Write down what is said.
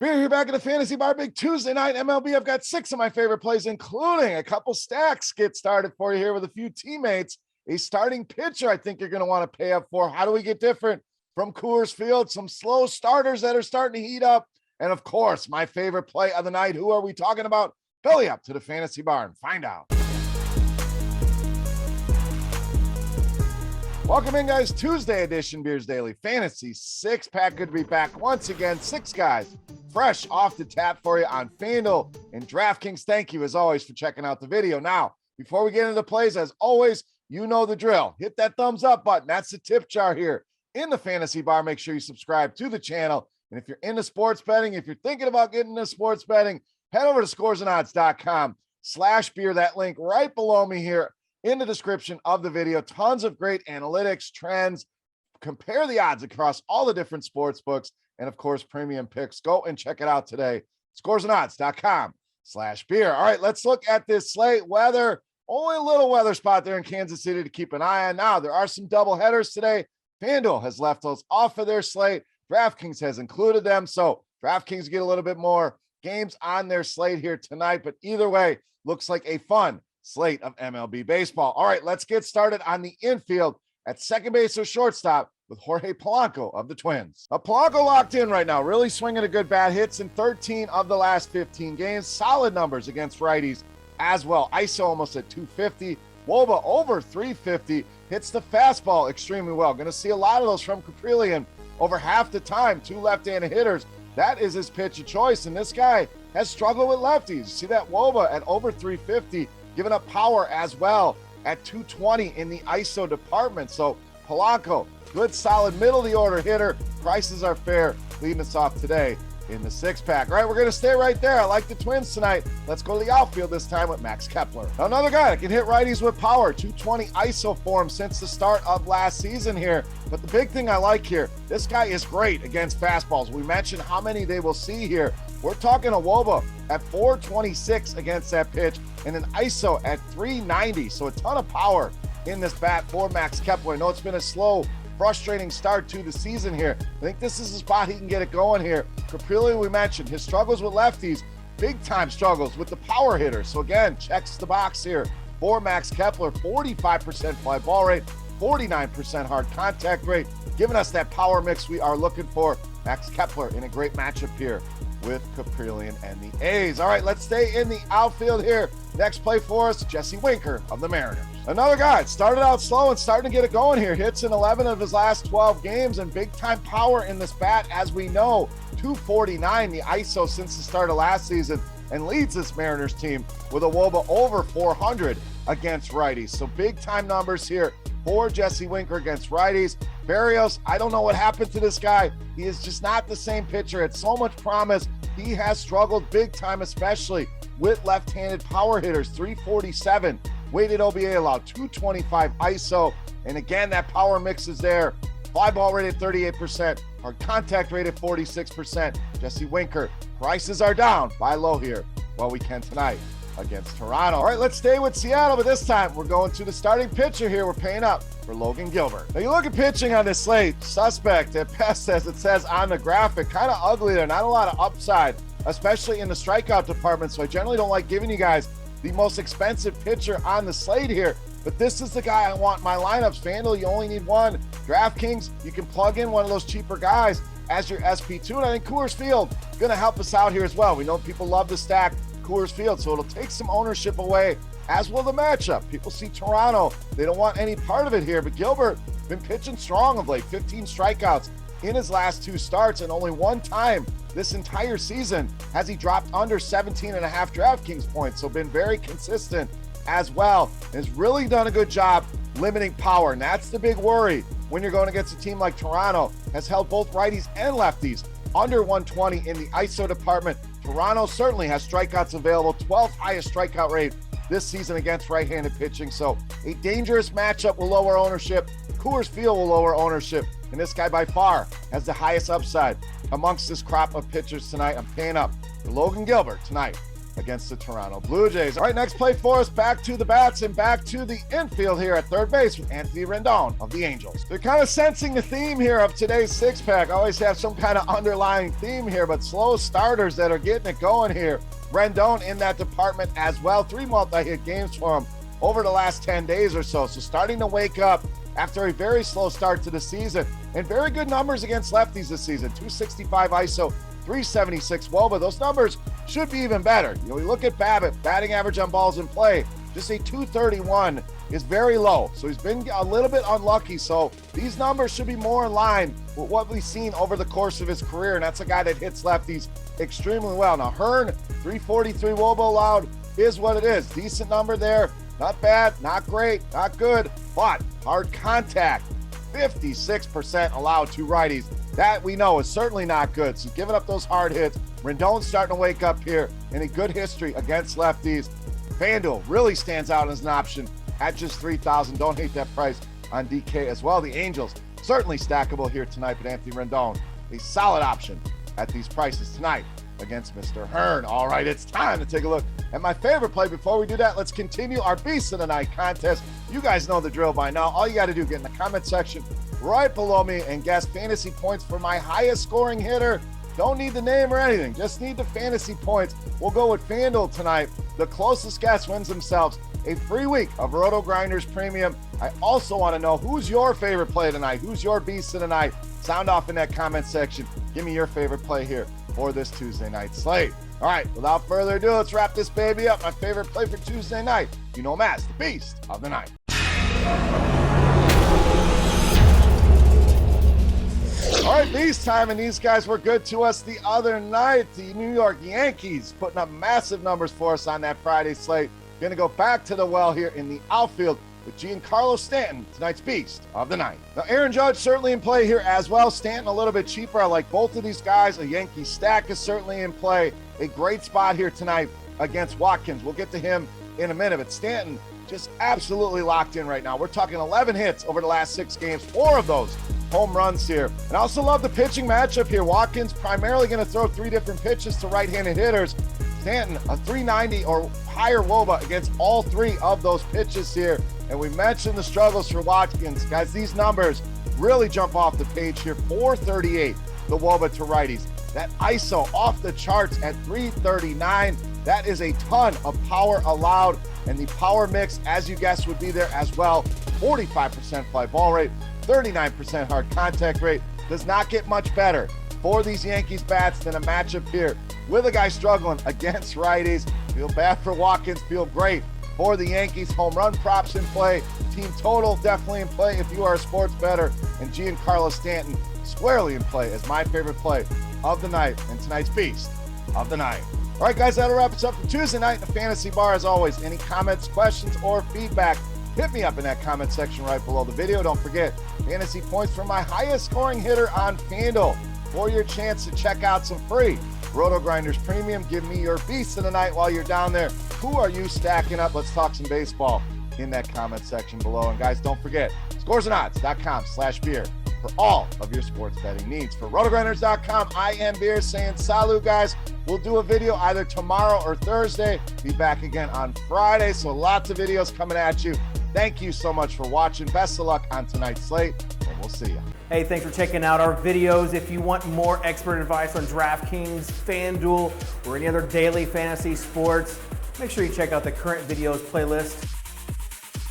We're here back at the Fantasy Bar. Big Tuesday night MLB. I've got 6 of my favorite plays, including a couple stacks. Get started for you here with a few teammates. A starting pitcher I think you're going to want to pay up for. How do we get different from Coors Field? Some slow starters that are starting to heat up. And of course, my favorite play of the night. Who are we talking about? Belly up to the Fantasy Bar and find out. Welcome in, guys. Tuesday edition Beers Daily Fantasy 6-pack. Good to be back once again. 6 guys fresh off the tap for you on FanDuel and DraftKings. Thank you, as always, for checking out the video. Now, before we get into the plays, as always, you know the drill. Hit that thumbs up button. That's the tip jar here in the Fantasy Bar. Make sure you subscribe to the channel. And if you're into sports betting, if you're thinking about getting into sports betting, head over to scoresandodds.com/beer. That link right below me here in the description of the video. Tons of great analytics, trends, compare the odds across all the different sports books, and of course, premium picks. Go and check it out today. Scoresandodds.com/beer. All right, let's look at this slate. Weather, only a little weather spot there in Kansas City to keep an eye on. Now, there are some double headers today. FanDuel has left those off of their slate. DraftKings has included them. So DraftKings get a little bit more games on their slate here tonight. But either way, looks like a fun slate of MLB baseball. All right, let's get started on the infield at second base or shortstop with Jorge Polanco of the Twins. Polanco locked in right now, really swinging a good bat. Hits in 13 of the last 15 games. Solid numbers against righties as well. ISO almost at 250. Woba over 350. Hits the fastball extremely well. Going to see a lot of those from Caprillion over half the time. 2 left-handed hitters. That is his pitch of choice, and this guy has struggled with lefties. You see that Woba at over 350, giving up power as well at 220 in the ISO department. So Polanco, good solid middle of the order hitter. Prices are fair, leading us off today in the 6-pack. All right, we're going to stay right there. I like the Twins tonight. Let's go to the outfield this time with Max Kepler. Another guy that can hit righties with power. 220 ISO for him since the start of last season here. But the big thing I like here, this guy is great against fastballs. We mentioned how many they will see here. We're talking a Woba at 426 against that pitch and an ISO at 390. So a ton of power in this bat for Max Kepler. I know it's been a slow, frustrating start to the season here. I think this is the spot he can get it going here. Caprillion, we mentioned his struggles with lefties, big time struggles with the power hitters. So again, checks the box here for Max Kepler. 45% fly ball rate, 49% hard contact rate, giving us that power mix we are looking for. Max Kepler in a great matchup here with Caprillion and the A's. All right, let's stay in the outfield here. Next play for us, Jesse Winker of the Mariners. Another guy, started out slow and starting to get it going here. Hits in 11 of his last 12 games and big time power in this bat. As we know, 249 the ISO since the start of last season, and leads this Mariners team with a Woba over 400 against righties. So big time numbers here for Jesse Winker against righties. Berrios, I don't know what happened to this guy. He is just not the same pitcher. It's so much promise. He has struggled big time, especially with left-handed power hitters. 347 weighted OBA allowed, 225 ISO. And again, that power mix is there. Fly ball rate at 38%, hard contact rate at 46%. Jesse Winker, prices are down. Buy low here while we can tonight against Toronto. All right, let's stay with Seattle, but this time we're going to the starting pitcher here. We're paying up for Logan Gilbert. Now you look at pitching on this slate, suspect at best, as it says on the graphic. Kind of ugly there, not a lot of upside, especially in the strikeout department. So I generally don't like giving you guys the most expensive pitcher on the slate here, but this is the guy I want in my lineups. FanDuel, you only need one. DraftKings, you can plug in one of those cheaper guys as your SP2, and I think Coors Field going to help us out here as well. We know people love to stack Coors Field, so it'll take some ownership away, as will the matchup. People see Toronto, they don't want any part of it here, but Gilbert been pitching strong of late. 15 strikeouts in his last 2 starts, and only one time this entire season has he dropped under 17.5 DraftKings points, so been very consistent as well. Has really done a good job limiting power, and that's the big worry when you're going against a team like Toronto. Has held both righties and lefties under 120 in the ISO department. Toronto certainly has strikeouts available, 12th highest strikeout rate this season against right-handed pitching. So a dangerous matchup will lower ownership. Coors Field will lower ownership. And this guy by far has the highest upside amongst this crop of pitchers tonight. I'm paying up for Logan Gilbert tonight against the Toronto Blue Jays. All right, next play for us, back to the bats and back to the infield here at third base with Anthony Rendon of the Angels. They're kind of sensing the theme here of today's six-pack. I always have some kind of underlying theme here, but slow starters that are getting it going here. Rendon in that department as well. 3 multi-hit games for him over the last 10 days or so. So starting to wake up after a very slow start to the season, and very good numbers against lefties this season. 265 ISO, 376 WOBA. Those numbers should be even better. You know, we look at Babbitt, batting average on balls in play, just a 231 is very low. So he's been a little bit unlucky. So these numbers should be more in line with what we've seen over the course of his career. And that's a guy that hits lefties extremely well. Now Hearn, 343 WOBA allowed is what it is. Decent number there. Not bad, not great, not good, but hard contact, 56% allowed to righties. That we know is certainly not good. So giving up those hard hits. Rendon's starting to wake up here in a good history against lefties. FanDuel really stands out as an option at just 3,000. Don't hate that price on DK as well. The Angels certainly stackable here tonight, but Anthony Rendon, a solid option at these prices tonight against Mr. Hearn. All right, it's time to take a look at my favorite play. Before we do that, let's continue our Beast of the Night contest. You guys know the drill by now. All you got to do, get in the comment section right below me and guess fantasy points for my highest scoring hitter. Don't need the name or anything, just need the fantasy points. We'll go with FanDuel tonight. The closest guess wins themselves a free week of RotoGrinders Premium. I also want to know who's your favorite play tonight. Who's your Beast of the Night? Sound off in that comment section. Give me your favorite play here for this Tuesday night slate. All right, without further ado, let's wrap this baby up. My favorite play for Tuesday night. You know him as the Beast of the Night. All right, Beast time, and these guys were good to us the other night. The New York Yankees putting up massive numbers for us on that Friday slate. Going to go back to the well here in the outfield with GIANCARLO Stanton, tonight's Beast of the Night. Now, Aaron Judge certainly in play here as well. Stanton a little bit cheaper. I like both of these guys. A Yankee stack is certainly in play. A great spot here tonight against Watkins. We'll get to him in a minute, but Stanton just absolutely locked in right now. We're talking 11 hits over the last 6 games, 4 of those home runs here. And I also love the pitching matchup here. Watkins primarily going to throw 3 different pitches to right-handed hitters. Stanton, a 390 or higher WOBA against all 3 of those pitches here. And we mentioned the struggles for Watkins. Guys, these numbers really jump off the page here. 438, the WOBA to righties. That ISO off the charts at 339. That is a ton of power allowed. And the power mix, as you guessed, would be there as well. 45% fly ball rate, 39% hard contact rate. Does not get much better for these Yankees bats than a matchup here with a guy struggling against righties. Feel bad for Watkins, feel great for the Yankees. Home run props in play, team total definitely in play if you are a sports bettor, and GIANCARLO Stanton squarely in play as my favorite play of the night and tonight's Beast of the Night. All right, guys, that'll wrap us up for Tuesday night in the Fantasy Bar. As always, any comments, questions, or feedback, hit me up in that comment section right below the video. Don't forget, fantasy points for my highest scoring hitter on FanDuel for your chance to check out some free RotoGrinders Premium. Give me your Beast of the Night while you're down there. Who are you stacking up? Let's talk some baseball in that comment section below. And guys, don't forget, scoresandodds.com/beer for all of your sports betting needs. For RotoGrinders.com, I am Beer saying salut, guys. We'll do a video either tomorrow or Thursday. Be back again on Friday. So lots of videos coming at you. Thank you so much for watching. Best of luck on tonight's slate, and we'll see you. Hey, thanks for checking out our videos. If you want more expert advice on DraftKings, FanDuel, or any other daily fantasy sports, make sure you check out the current videos playlist